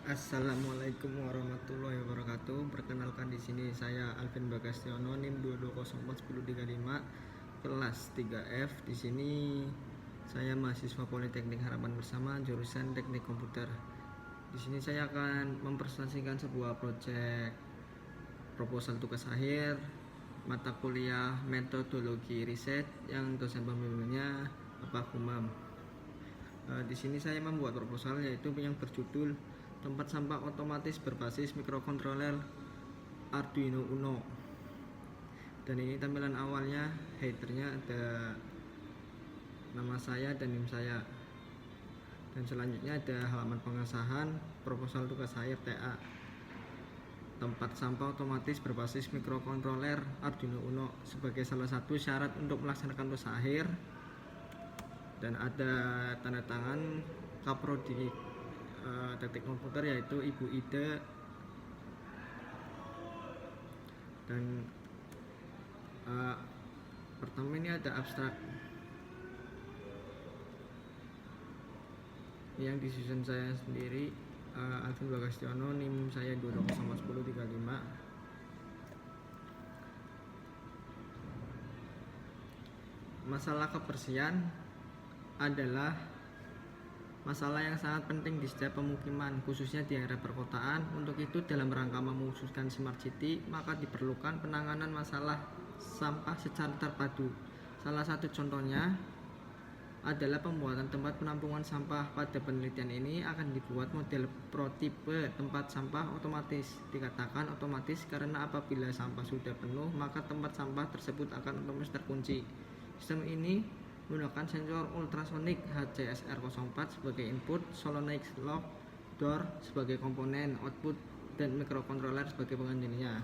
Assalamualaikum warahmatullahi wabarakatuh. Perkenalkan di sini saya Alvin Bagastiono, NIM 2204105, kelas 3F. Di sini saya mahasiswa Politeknik Harapan Bersama, jurusan Teknik Komputer. Di sini saya akan mempresentasikan sebuah proyek proposal tugas akhir mata kuliah metodologi riset yang dosen pembimbingnya Bapak Humam. Di sini saya membuat proposal yaitu yang berjudul tempat sampah otomatis berbasis mikrokontroler Arduino Uno. Dan ini tampilan awalnya, headernya ada nama saya dan NIM saya. Dan selanjutnya ada halaman pengesahan proposal tugas akhir TA. Tempat sampah otomatis berbasis mikrokontroler Arduino Uno sebagai salah satu syarat untuk melaksanakan tugas akhir. Dan ada tanda tangan Kaprodi Teknik Komputer yaitu Ibu Ida. Dan pertama ini ada abstrak yang disusun saya sendiri, Alvin Bagastiono, NIM saya 2204135. Masalah kebersihan adalah masalah yang sangat penting di setiap pemukiman, khususnya di area perkotaan. Untuk itu, dalam rangka mewujudkan Smart City, maka diperlukan penanganan masalah sampah secara terpadu. Salah satu contohnya adalah pembuatan tempat penampungan sampah. Pada penelitian ini akan dibuat model prototipe tempat sampah otomatis. Dikatakan otomatis karena apabila sampah sudah penuh, maka tempat sampah tersebut akan otomatis terkunci. Sistem ini menggunakan sensor ultrasonik HCSR04 sebagai input, solenoid lock door sebagai komponen output, dan mikrokontroler sebagai penggantinya,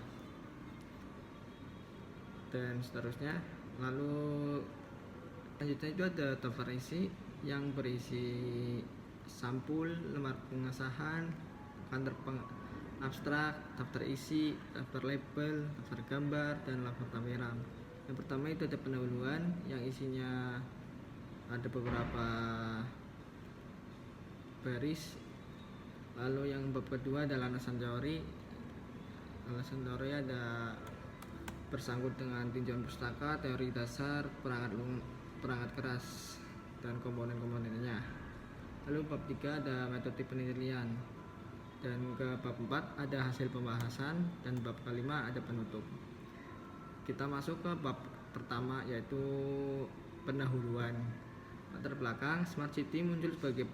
dan seterusnya. Lalu selanjutnya itu ada daftar isi yang berisi sampul, lembar pengesahan, kantor abstrak, daftar isi, daftar label, daftar gambar, dan daftar tampilan. Yang pertama itu ada pendahuluan yang isinya ada beberapa baris. Lalu yang bab kedua adalah alasan teori. Alasan teori ada bersangkut dengan tinjauan pustaka, teori dasar, perangkat keras, dan komponen-komponennya. Lalu bab 3 ada metode penelitian, dan ke bab 4 ada hasil pembahasan, dan bab kelima ada penutup. Kita masuk ke bab pertama yaitu pendahuluan. Latar belakang, Smart City muncul sebagai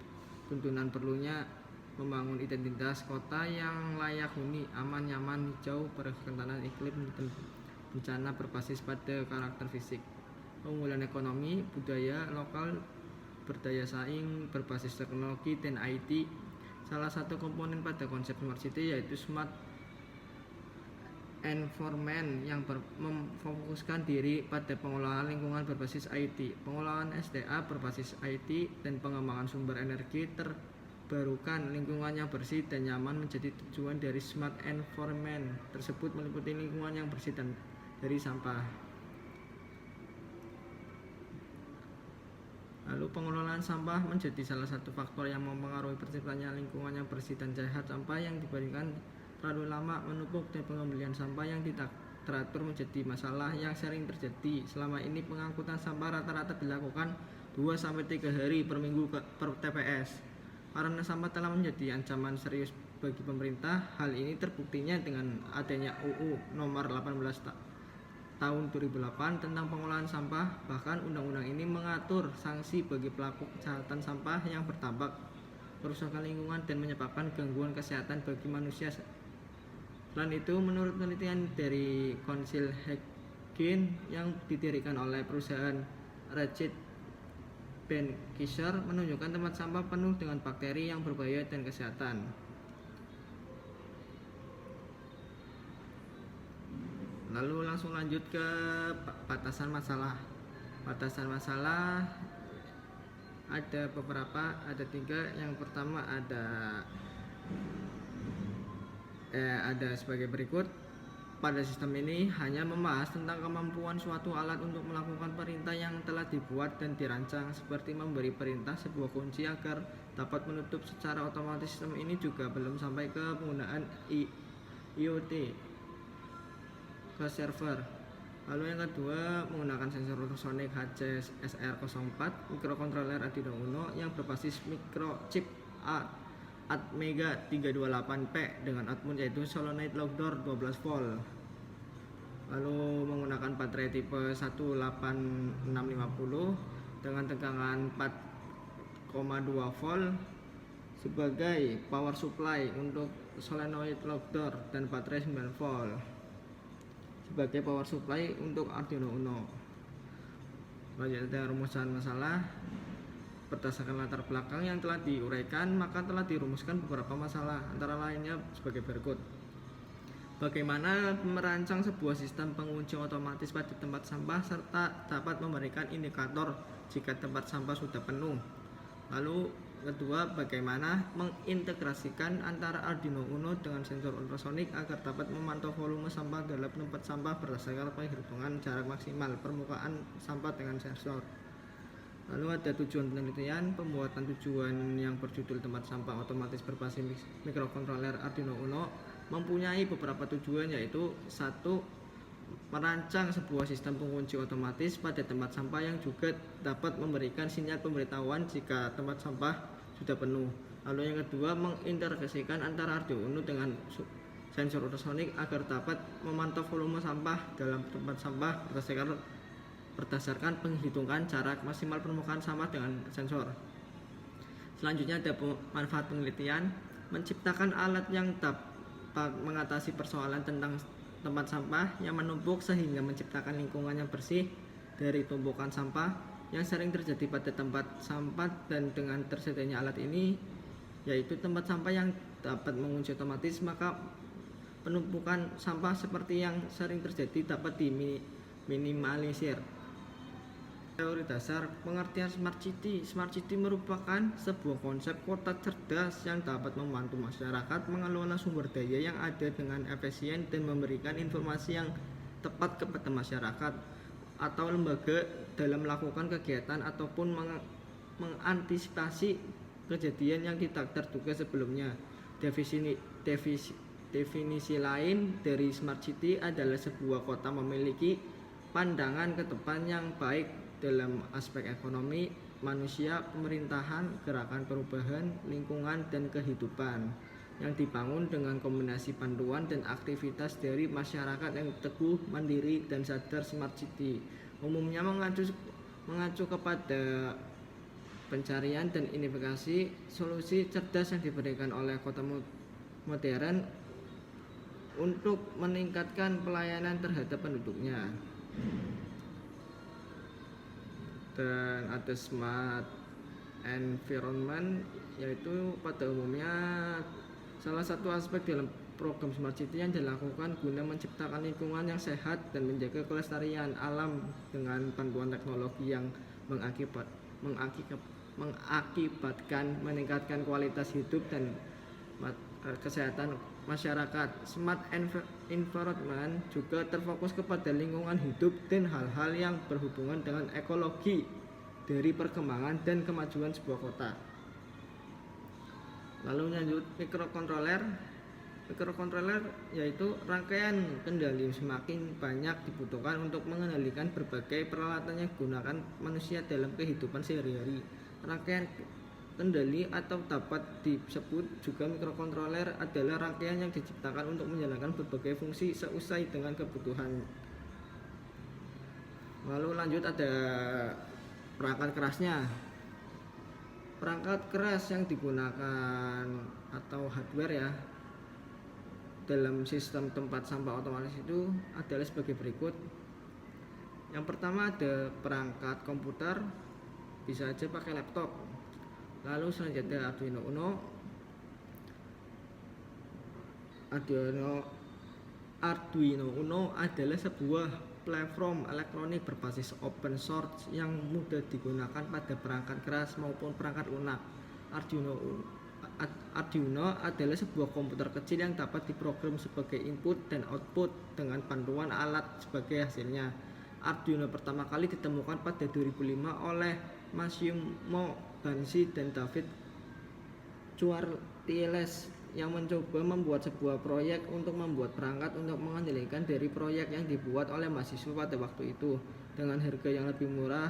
tuntunan perlunya membangun identitas kota yang layak huni, aman, nyaman, hijau, berkentanan iklim, dan bencana berbasis pada karakter fisik. Keunggulan ekonomi, budaya lokal, berdaya saing, berbasis teknologi, dan IT. Salah satu komponen pada konsep Smart City yaitu Smart Environment yang memfokuskan diri pada pengelolaan lingkungan berbasis IT, pengelolaan SDA berbasis IT, dan pengembangan sumber energi terbarukan. Lingkungan yang bersih dan nyaman menjadi tujuan dari Smart Environment tersebut, meliputi lingkungan yang bersih dan dari sampah. Lalu pengelolaan sampah menjadi salah satu faktor yang mempengaruhi terciptanya lingkungan yang bersih dan sehat. Sampah yang dibandingkan terlalu lama menumpuk dan pengembalian sampah yang tidak teratur menjadi masalah yang sering terjadi. Selama ini pengangkutan sampah rata-rata dilakukan 2-3 hari per minggu per TPS. Karena sampah telah menjadi ancaman serius bagi pemerintah. Hal ini terbuktinya dengan adanya UU nomor 18 tahun 2008 tentang pengolahan sampah. Bahkan undang-undang ini mengatur sanksi bagi pelaku kejahatan sampah yang berdampak kerusakan lingkungan dan menyebabkan gangguan kesehatan bagi manusia. Selain itu, menurut penelitian dari Konsil Hagen yang didirikan oleh perusahaan Reckitt Benckiser, menunjukkan tempat sampah penuh dengan bakteri yang berbahaya dan kesehatan. Lalu langsung lanjut ke batasan masalah. Batasan masalah ada beberapa, ada 3. Yang pertama ada sebagai berikut. pada sistem ini hanya membahas tentang kemampuan suatu alat untuk melakukan perintah yang telah dibuat dan dirancang, seperti memberi perintah sebuah kunci agar dapat menutup secara otomatis. Sistem ini juga belum sampai ke penggunaan IoT ke server. Lalu yang kedua, menggunakan sensor ultrasonic HC-SR04 microcontroller Arduino Uno yang berbasis microchip Atmega 328P dengan output yaitu solenoid lock door 12 volt. Lalu menggunakan baterai tipe 18650 dengan tegangan 4,2 volt sebagai power supply untuk solenoid lock door dan baterai 9 volt sebagai power supply untuk Arduino Uno. Selanjutnya, rumusan masalah. Berdasarkan latar belakang yang telah diuraikan, maka telah dirumuskan beberapa masalah, antara lainnya sebagai berikut. Bagaimana merancang sebuah sistem pengunci otomatis pada tempat sampah serta dapat memberikan indikator jika tempat sampah sudah penuh. Lalu kedua, bagaimana mengintegrasikan antara Arduino Uno dengan sensor ultrasonik agar dapat memantau volume sampah dalam tempat sampah berdasarkan penghitungan jarak maksimal permukaan sampah dengan sensor. Lalu ada tujuan penelitian. Pembuatan tujuan yang berjudul tempat sampah otomatis berbasis microcontroller Arduino Uno mempunyai beberapa tujuan, yaitu 1. Merancang sebuah sistem pengunci otomatis pada tempat sampah yang juga dapat memberikan sinyal pemberitahuan jika tempat sampah sudah penuh. Lalu yang kedua, mengintegrasikan antara Arduino Uno dengan sensor ultrasonik agar dapat memantau volume sampah dalam tempat sampah berdasarkan penghitungan jarak maksimal permukaan sampah dengan sensor. Selanjutnya ada manfaat penelitian. Menciptakan alat yang dapat mengatasi persoalan tentang tempat sampah yang menumpuk sehingga menciptakan lingkungan yang bersih dari tumpukan sampah yang sering terjadi pada tempat sampah. Dan dengan tersedianya alat ini, yaitu tempat sampah yang dapat mengunci otomatis, maka penumpukan sampah seperti yang sering terjadi dapat diminimalisir. Teori dasar pengertian Smart City. Smart City merupakan sebuah konsep kota cerdas yang dapat membantu masyarakat mengelola sumber daya yang ada dengan efisien dan memberikan informasi yang tepat kepada masyarakat atau lembaga dalam melakukan kegiatan ataupun mengantisipasi kejadian yang tidak terduga sebelumnya. Definisi lain dari Smart City adalah sebuah kota memiliki pandangan ke depan yang baik dalam aspek ekonomi, manusia, pemerintahan, gerakan perubahan, lingkungan, dan kehidupan yang dibangun dengan kombinasi panduan dan aktivitas dari masyarakat yang teguh, mandiri, dan sadar. Smart City umumnya mengacu kepada pencarian dan inovasi solusi cerdas yang diberikan oleh kota modern untuk meningkatkan pelayanan terhadap penduduknya. Dan ada smart environment, yaitu pada umumnya salah satu aspek dalam program Smart City yang dilakukan guna menciptakan lingkungan yang sehat dan menjaga kelestarian alam dengan bantuan teknologi yang mengakibatkan meningkatkan kualitas hidup dan kesehatan masyarakat. Smart environment juga terfokus kepada lingkungan hidup dan hal-hal yang berhubungan dengan ekologi dari perkembangan dan kemajuan sebuah kota. Lalu lanjut, microcontroller yaitu rangkaian kendali semakin banyak dibutuhkan untuk mengendalikan berbagai peralatan yang digunakan manusia dalam kehidupan sehari-hari. Rangkaian kendali atau dapat disebut juga microcontroller adalah rangkaian yang diciptakan untuk menjalankan berbagai fungsi sesuai dengan kebutuhan. Lalu lanjut, ada perangkat kerasnya. Perangkat keras yang digunakan atau hardware ya dalam sistem tempat sampah otomatis itu adalah sebagai berikut. Yang pertama ada perangkat komputer, bisa aja pakai laptop. Lalu selanjutnya Arduino Uno. Arduino Uno adalah sebuah platform elektronik berbasis open source yang mudah digunakan pada perangkat keras maupun perangkat lunak. Arduino Arduino adalah sebuah komputer kecil yang dapat diprogram sebagai input dan output dengan panduan alat sebagai hasilnya. Arduino pertama kali ditemukan pada 2005 oleh Massimo Bansi dan David Cuartieles yang mencoba membuat sebuah proyek untuk membuat perangkat untuk mengendalikan dari proyek yang dibuat oleh mahasiswa pada waktu itu dengan harga yang lebih murah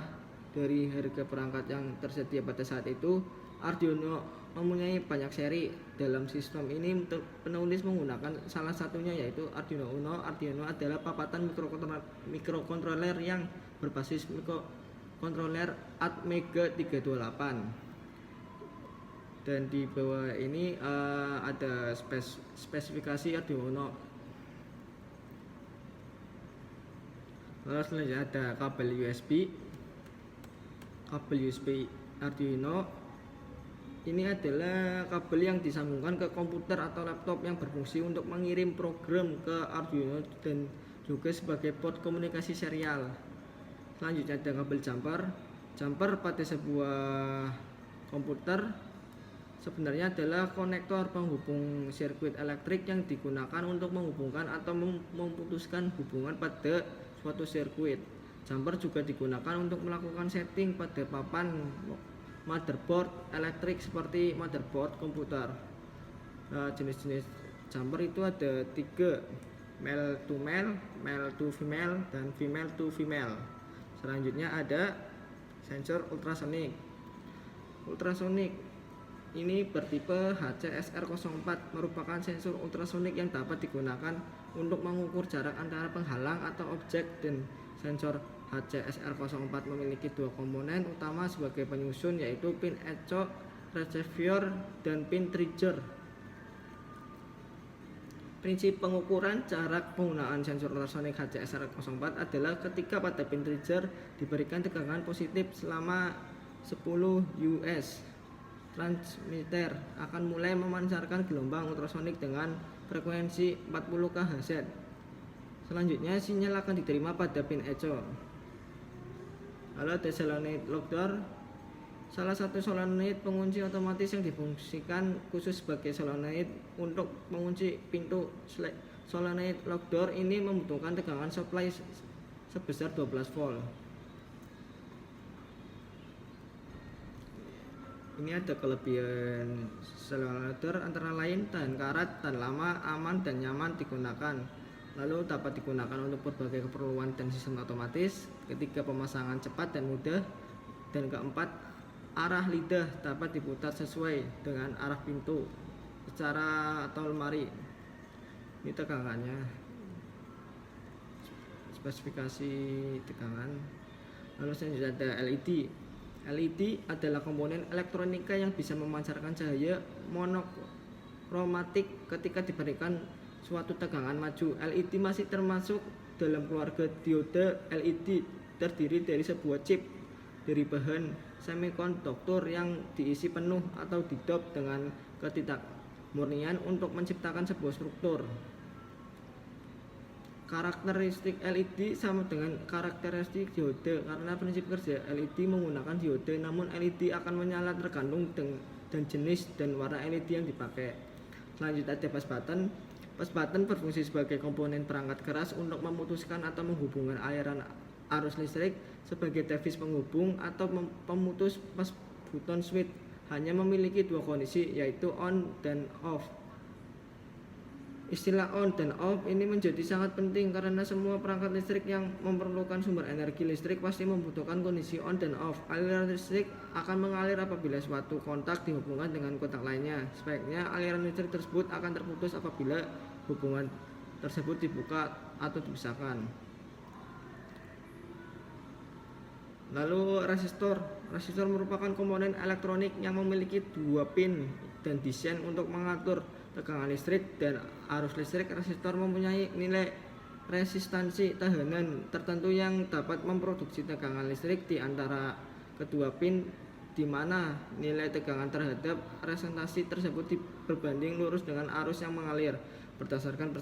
dari harga perangkat yang tersedia pada saat itu. Arduino mempunyai banyak seri. Dalam sistem ini penulis menggunakan salah satunya yaitu Arduino Uno. Arduino adalah papasan mikrokontroler yang berbasis mikrokontroler Atmega 328. Dan di bawah ini ada spesifikasi Arduino Uno. Lalu selanjutnya ada kabel USB Arduino. Ini adalah kabel yang disambungkan ke komputer atau laptop yang berfungsi untuk mengirim program ke Arduino dan juga sebagai port komunikasi serial. Selanjutnya ada kabel jumper pada sebuah komputer sebenarnya adalah konektor penghubung sirkuit elektrik yang digunakan untuk menghubungkan atau memutuskan hubungan pada suatu sirkuit. Jumper juga digunakan untuk melakukan setting pada papan motherboard elektrik seperti motherboard komputer. Jenis-jenis jumper itu ada 3, male to male, male to female, dan female to female. Selanjutnya ada sensor ultrasonic. Ini bertipe HCSR04, merupakan sensor ultrasonik yang dapat digunakan untuk mengukur jarak antara penghalang atau objek, dan sensor HCSR04 memiliki 2 komponen utama sebagai penyusun, yaitu pin echo receiver dan pin trigger. Prinsip pengukuran jarak penggunaan sensor ultrasonik HCSR04 adalah ketika pada pin trigger diberikan tegangan positif selama 10 US, transmitter akan mulai memancarkan gelombang ultrasonik dengan frekuensi 40 kHz. Selanjutnya sinyal akan diterima pada pin echo. Lalu ada solenoid lock door. Salah satu solenoid pengunci otomatis yang difungsikan khusus sebagai solenoid untuk mengunci pintu. Solenoid lock door ini membutuhkan tegangan supply sebesar 12 volt. Ini ada kelebihan solenoid door antara lain tahan karat, tahan lama, aman dan nyaman digunakan. Lalu dapat digunakan untuk berbagai keperluan dan sistem otomatis. Ketiga, pemasangan cepat dan mudah. Dan keempat, arah lidah dapat diputar sesuai dengan arah pintu secara atau lemari. Ini tegangannya, spesifikasi tegangan. Lalu selanjutnya ada LED. LED adalah komponen elektronika yang bisa memancarkan cahaya monokromatik ketika diberikan suatu tegangan maju. LED masih termasuk dalam keluarga diode. LED terdiri dari sebuah chip dari bahan semikonduktor yang diisi penuh atau didop dengan ketidakmurnian untuk menciptakan sebuah struktur. Karakteristik LED sama dengan karakteristik diode karena prinsip kerja LED menggunakan diode, namun LED akan menyala tergantung dan jenis dan warna LED yang dipakai. Selanjutnya ada fast button. Fast button berfungsi sebagai komponen perangkat keras untuk memutuskan atau menghubungkan aliran arus listrik. Sebagai device penghubung atau pemutus, fast button switch hanya memiliki 2 kondisi, yaitu on dan off. Istilah on dan off ini menjadi sangat penting karena semua perangkat listrik yang memerlukan sumber energi listrik pasti membutuhkan kondisi on dan off. Aliran listrik akan mengalir apabila suatu kontak dihubungkan dengan kontak lainnya. Sebaliknya, aliran listrik tersebut akan terputus apabila hubungan tersebut dibuka atau dipisahkan. Lalu resistor. Resistor merupakan komponen elektronik yang memiliki 2 pin dan desain untuk mengatur tegangan listrik dan arus listrik. Resistor mempunyai nilai resistansi tahanan tertentu yang dapat memproduksi tegangan listrik di antara kedua pin, di mana nilai tegangan terhadap resistansi tersebut berbanding lurus dengan arus yang mengalir berdasarkan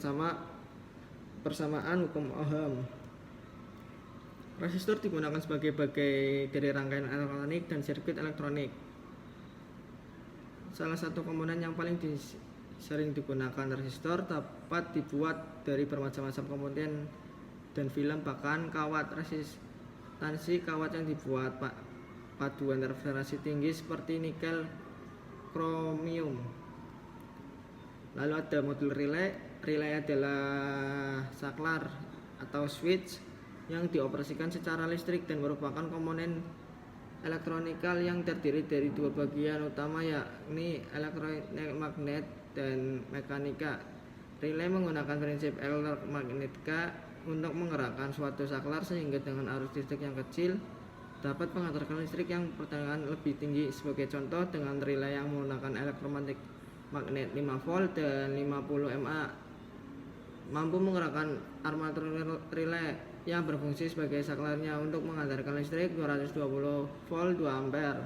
persamaan hukum Ohm. Resistor digunakan sebagai bagian dari rangkaian elektronik dan sirkuit elektronik. salah satu komponen yang paling sering digunakan resistor dapat dibuat dari bermacam-macam komponen dan film, bahkan kawat resistansi kawat yang dibuat paduan referensi tinggi seperti nikel, kromium. Lalu ada modul relay. Relay adalah saklar atau switch yang dioperasikan secara listrik dan merupakan komponen elektronikal yang terdiri dari dua bagian utama, yakni elektromagnet dan mekanika. Relay menggunakan prinsip elektromagnetika untuk menggerakkan suatu saklar sehingga dengan arus listrik yang kecil dapat mengantarkan listrik yang bertegangan lebih tinggi. Sebagai contoh, dengan relay yang menggunakan elektromagnet 5 volt dan 50 mA mampu menggerakkan armatur relay yang berfungsi sebagai saklarnya untuk mengantarkan listrik 220 volt 2 ampere.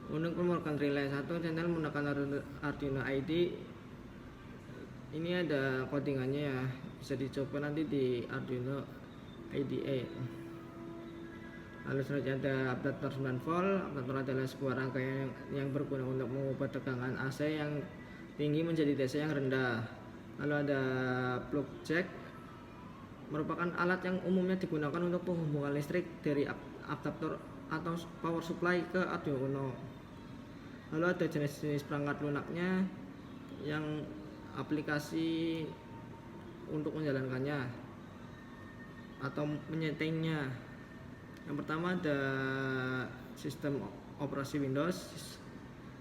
Untuk pemrograman relay 1 channel menggunakan Arduino ID. Ini ada codingannya ya, bisa dicoba nanti di Arduino IDE. Lalu selanjutnya ada adapter 9 volt. Adapter adalah sebuah rangkaian yang berguna untuk mengubah tegangan AC yang tinggi menjadi DC yang rendah. Lalu ada plug jack, merupakan alat yang umumnya digunakan untuk penghubungan listrik dari adapter atau power supply ke Arduino Uno. Lalu ada jenis-jenis perangkat lunaknya yang aplikasi untuk menjalankannya atau menyetingnya. Yang pertama ada sistem operasi Windows.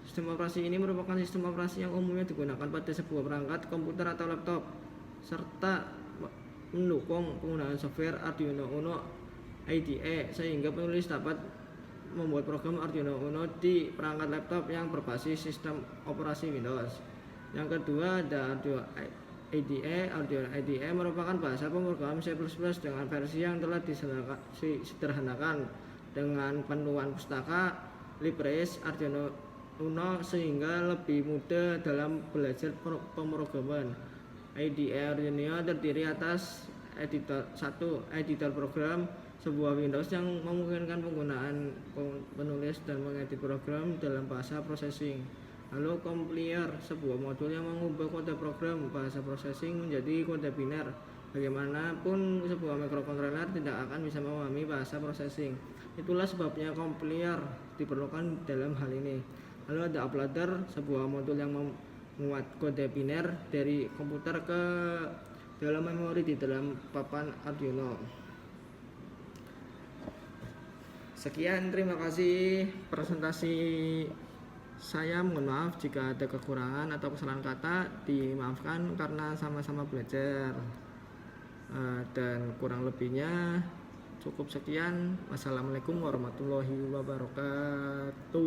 Sistem operasi ini merupakan sistem operasi yang umumnya digunakan pada sebuah perangkat komputer atau laptop, serta mendukung penggunaan software Arduino Uno IDE sehingga penulis dapat membuat program Arduino Uno di perangkat laptop yang berbasis sistem operasi Windows. Yang kedua ada Arduino IDE. Arduino IDE merupakan bahasa pemrograman C++ dengan versi yang telah disederhanakan dengan panduan pustaka libres Arduino Uno sehingga lebih mudah dalam belajar pemrograman. IDE Arduino terdiri atas editor 1, editor program, sebuah Windows yang memungkinkan penggunaan penulis dan mengedit program dalam bahasa processing. Lalu compiler, sebuah modul yang mengubah kode program bahasa processing menjadi kode biner. Bagaimanapun sebuah microcontroller tidak akan bisa memahami bahasa processing. Itulah sebabnya compiler diperlukan dalam hal ini. Lalu ada uploader, sebuah modul yang memuat kode biner dari komputer ke dalam memori di dalam papan Arduino. Sekian, terima kasih presentasi saya. Mohon maaf jika ada kekurangan atau kesalahan kata, dimaafkan karena sama-sama belajar. Dan kurang lebihnya cukup sekian. Wassalamualaikum warahmatullahi wabarakatuh.